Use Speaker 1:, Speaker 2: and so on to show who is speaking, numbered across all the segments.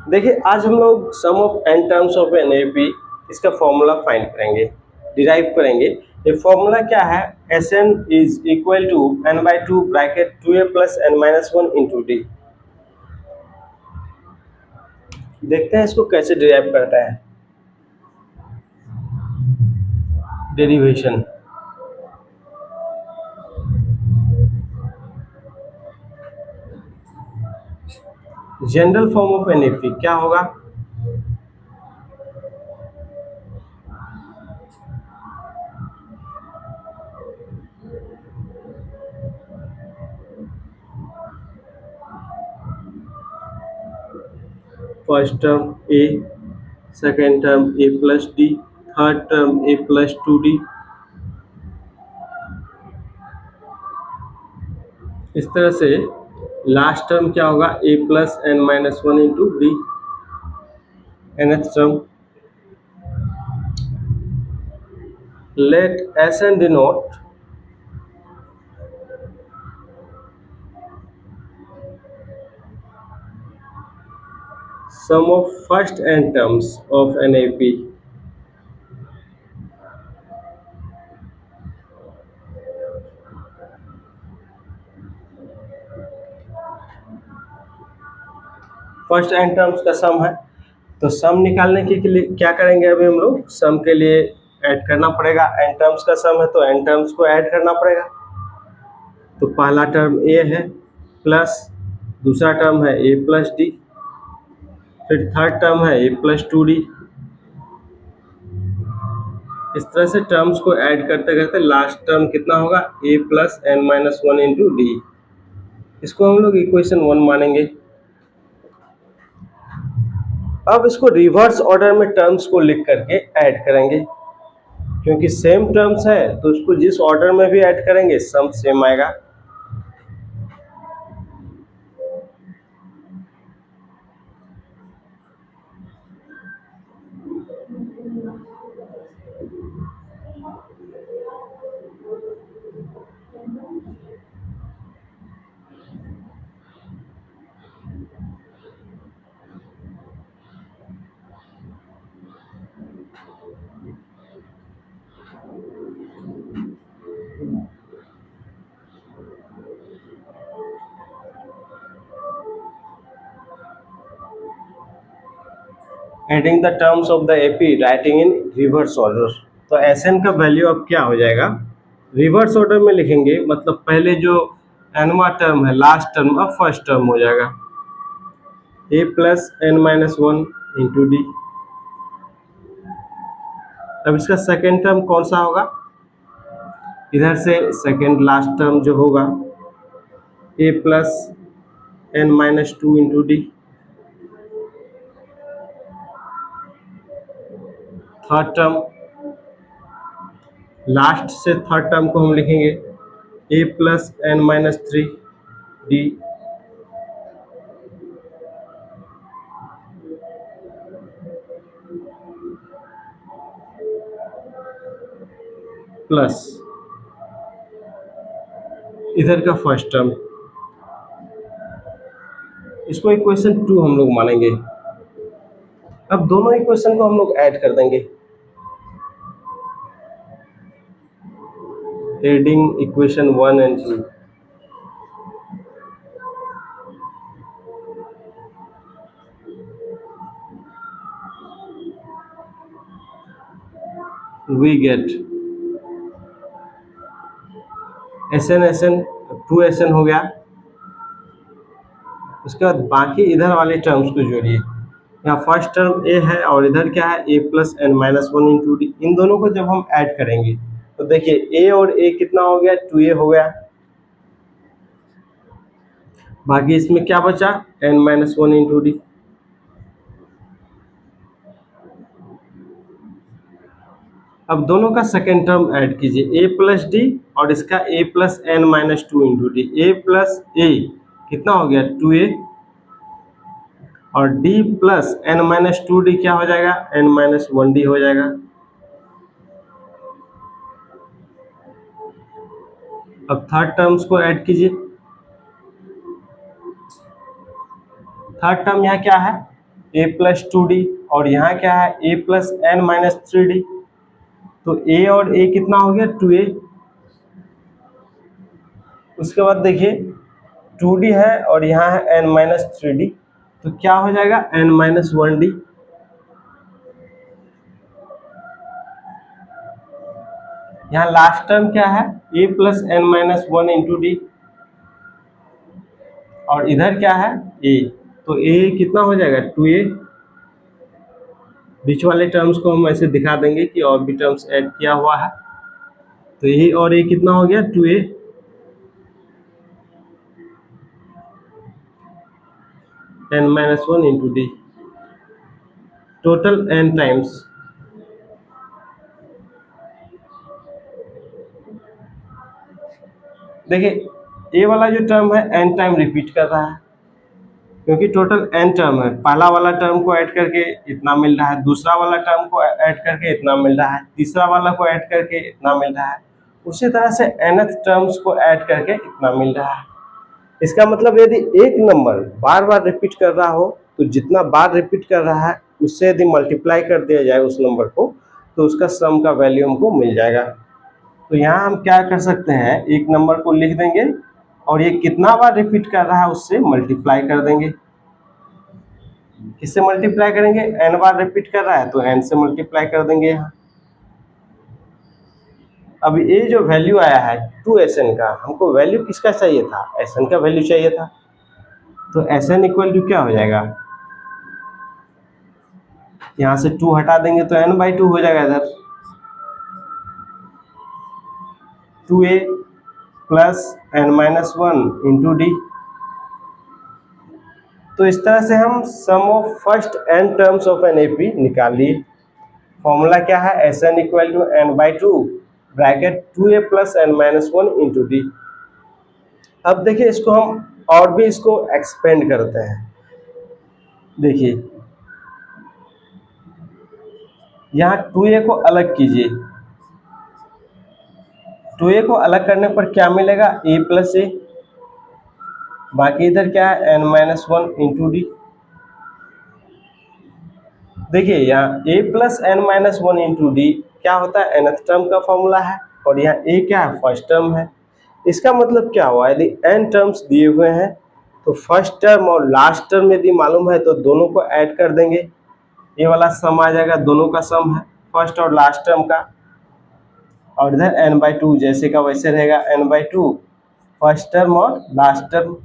Speaker 1: देखिए आज हम लोग sum of N terms of an A P इसका फॉर्मूला फाइंड करेंगे, डिराइव करेंगे। ये फॉर्मूला क्या है? S N is equal to N by two bracket two A plus N minus one into D. देखते हैं इसको कैसे डिराइव करता है। Derivation general form of an A P क्या होगा? First term A, second term A plus D, third term A plus two D. इस तरह से लास्ट टर्म क्या होगा? A plus N minus one into D. nth term, let Sn denote sum of first n terms of NAP. First n terms का sum है, तो सम निकालने के लिए क्या करेंगे? अभी हम लोग सम के लिए ऐड करना पड़ेगा। एन टर्म्स का सम है तो एन टर्म्स को ऐड करना पड़ेगा। तो पहला टर्म ए है प्लस दूसरा टर्म है ए प्लस डी, फिर थर्ड टर्म है ए प्लस टू डी। इस तरह से टर्म्स को ऐड करते करते लास्ट टर्म कितना होगा? A plus N minus one into D. इसको हम लोग इक्वेशन 1 मानेंगे। अब इसको रिवर्स ऑर्डर में टर्म्स को लिख करके ऐड करेंगे, क्योंकि सेम टर्म्स है तो उसको जिस ऑर्डर में भी ऐड करेंगे सम सेम आएगा। Adding the terms of the AP writing in reverse order. तो Sn का वैल्यू अब क्या हो जाएगा? रिवर्स ऑर्डर में लिखेंगे, मतलब पहले जो nवा टर्म है लास्ट टर्म अब फर्स्ट टर्म हो जाएगा a plus N minus one into D. अब इसका सेकेंड टर्म कौन सा होगा? इधर से सेकेंड लास्ट टर्म जो होगा a plus N minus two into d. Third term, last से थर्ड टर्म को हम लिखेंगे a plus N minus three d. Plus इधर का फर्स्ट टर्म, इसको इक्वेशन 2 हम लोग मानेंगे। अब दोनों इक्वेशन को हम लोग ऐड कर देंगे। Adding equation 1 and 2, we get Sn 2Sn हो गया। उसके बाद बाकी इधर वाले टर्म्स को जोड़िए। यहाँ फर्स्ट टर्म a है और इधर क्या है? a plus N minus one into D. इन दोनों को जब हम ऐड करेंगे तो देखिए a और a कितना हो गया? 2a हो गया। बाकी इसमें क्या बचा? N minus one into D. अब दोनों का सेकेंड टर्म ऐड कीजिए, a प्लस डी और इसका a plus N minus two into d. a plus a कितना हो गया? 2a, और d plus N minus two d क्या हो जाएगा? एन माइनस वन डी हो जाएगा। अब थर्ड टर्म्स को ऐड कीजिए। थर्ड टर्म यहाँ क्या है? ए प्लस 2d, और यहाँ क्या है ए प्लस एन माइनस 3d। तो ए और ए कितना हो गया 2a। उसके बाद देखिए 2d है और यहाँ है n माइनस 3d, तो क्या हो जाएगा n माइनस 1d। यहाँ लास्ट टर्म क्या है a plus N minus 1 into d, और इधर क्या है a, तो a कितना हो जाएगा 2a। बीच वाले टर्म्स को हम ऐसे दिखा देंगे कि और भी टर्म्स ऐड किया हुआ है। तो a और a कितना हो गया 2a, n minus 1 into D, total n times. देखिए a वाला जो टर्म है n टाइम रिपीट कर रहा है, क्योंकि टोटल n टर्म है। पहला वाला टर्म को ऐड करके इतना मिल रहा है, दूसरा वाला टर्म को ऐड करके इतना मिल रहा है, तीसरा वाला को ऐड करके इतना मिल रहा है, उसी तरह से nth टर्म्स को ऐड करके इतना मिल रहा है। इसका मतलब यदि एक नंबर बार बार रिपीट कर रहा हो, तो जितना बार रिपीट कर रहा है उससे यदि मल्टीप्लाई कर दिया जाए उस नंबर को, तो उसका सम का वैल्यू हमको मिल जाएगा। तो यहाँ हम क्या कर सकते हैं, एक नंबर को लिख देंगे और ये कितना बार रिपीट कर रहा है उससे मल्टीप्लाई कर देंगे। किससे मल्टीप्लाई करेंगे, n बार रिपीट कर रहा है तो n से मल्टीप्लाई कर देंगे यहाँ। अब ये जो वैल्यू आया है 2Sn का, हमको वैल्यू किसका चाहिए था, Sn का वैल्यू चाहिए था। तो Sn इक्वल टू क्या हो जाएगा, यहाँ से 2 हटा देंगे तो n/2 हो जाएगा इधर, 2a plus n minus 1 into D. तो इस तरह से हम sum of first n terms of an AP निकाल लिए। फॉर्मूला क्या है, Sn equal to n/2 bracket 2a plus n minus 1 into D. अब देखिए इसको हम और भी इसको एक्सपेंड करते हैं। देखिए यहाँ 2a को अलग कीजिए, 2a को अलग करने पर क्या मिलेगा a प्लस ए, बाकी इधर क्या है n माइनस 1 इंटू डी। देखिए यहाँ a plus N minus 1 into d क्या होता है, nth टर्म का फॉर्मूला है, और यहाँ a क्या है फर्स्ट टर्म है। इसका मतलब क्या हुआ, यदि n टर्म्स दिए हुए हैं तो फर्स्ट टर्म और लास्ट टर्म यदि मालूम है तो दोनों को ऐड कर देंगे, ये वाला सम आ जाएगा, दोनों का सम है फर्स्ट और लास्ट टर्म का। और इधर n/2 जैसे का वैसे रहेगा, n/2 फर्स्ट टर्म और लास्ट टर्म।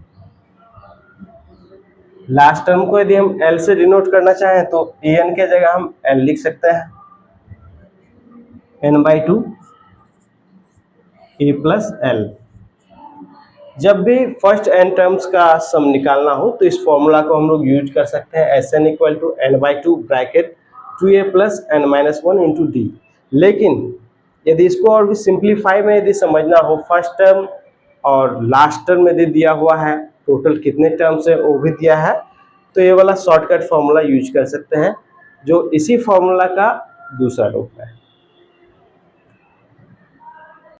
Speaker 1: लास्ट टर्म को यदि हम L से डिनोट करना चाहें तो an के जगह हम L लिख सकते हैं, n/2 a प्लस एल। जब भी फर्स्ट n टर्म्स का सम निकालना हो तो इस फॉर्मूला को हम लोग यूज कर सकते हैं, Sn equal to n/2 bracket 2a plus n minus 1 into d. लेकिन यदि इसको और भी सिंप्लीफाई में यदि समझना हो, फर्स्ट टर्म और लास्ट टर्म यदि दिया हुआ है, टोटल कितने टर्म्स है वो भी दिया है, तो ये वाला शॉर्टकट फॉर्मूला यूज कर सकते हैं, जो इसी फॉर्मूला का दूसरा रूप है।